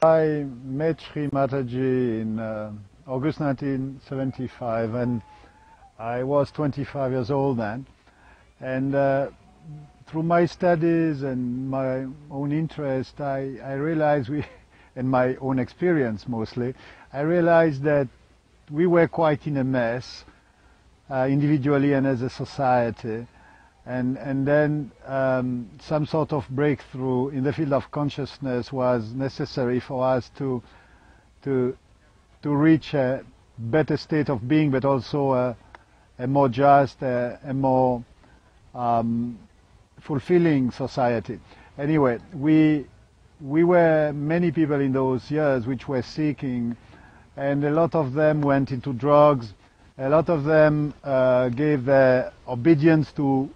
I met Sri Mataji in August 1975, and I was 25 years old then. And through my studies and my own interest, I realized and my own experience mostly, I realized that we were quite in a mess, individually and as a society. And then some sort of breakthrough in the field of consciousness was necessary for us to reach a better state of being, but also a more just, a more fulfilling society. Anyway, we were many people in those years which were seeking, and a lot of them went into drugs. A lot of them gave their obedience to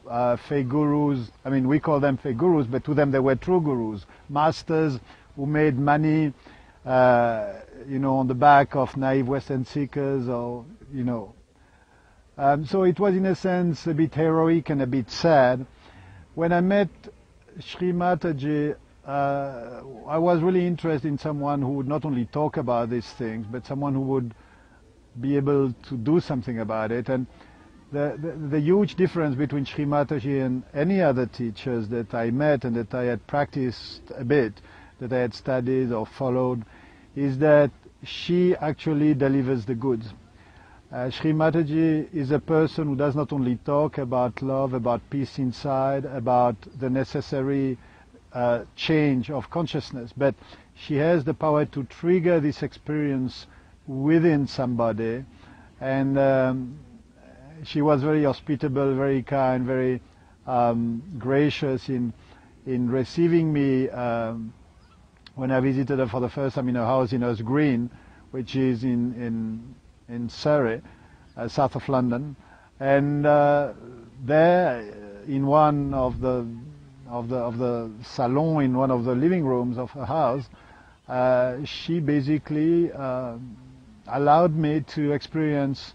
fake gurus. I mean, we call them fake gurus, but to them they were true gurus, masters who made money, on the back of naive Western seekers, or So it was, in a sense, a bit heroic and a bit sad. When I met Sri Mataji, I was really interested in someone who would not only talk about these things, but someone who would be able to do something about it. And the huge difference between Sri Mataji and any other teachers that I met and that I had practiced a bit, that I had studied or followed, is that she actually delivers the goods. Sri Mataji is a person who does not only talk about love, about peace inside, about the necessary change of consciousness, but she has the power to trigger this experience within somebody. And she was very hospitable, very kind, very gracious in receiving me when I visited her for the first time in her house in Hurst Green, which is in Surrey, south of London. And there, in one of the salon, in one of the living rooms of her house, she basically allowed me to experience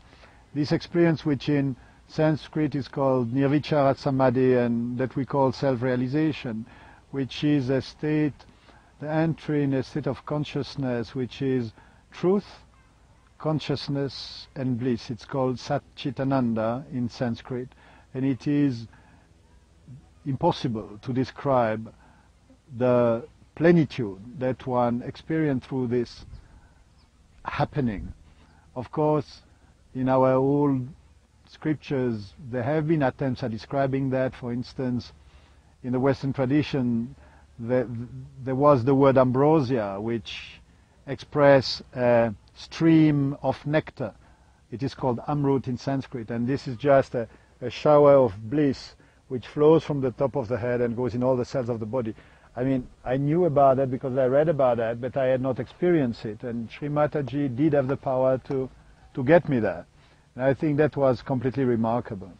this experience, which in Sanskrit is called nirvichara samadhi, and that we call self-realization, which is a state, the entry in a state of consciousness which is truth, consciousness and bliss. It's called Satchitananda in Sanskrit, and it is impossible to describe the plenitude that one experiences through this happening. Of course, in our old scriptures there have been attempts at describing that. For instance, in the Western tradition there was the word ambrosia, which express a stream of nectar. It is called amrut in Sanskrit, and this is just a shower of bliss which flows from the top of the head and goes in all the cells of the body. I mean, I knew about that because I read about that, but I had not experienced it. And Sri Mataji did have the power to get me there. And I think that was completely remarkable.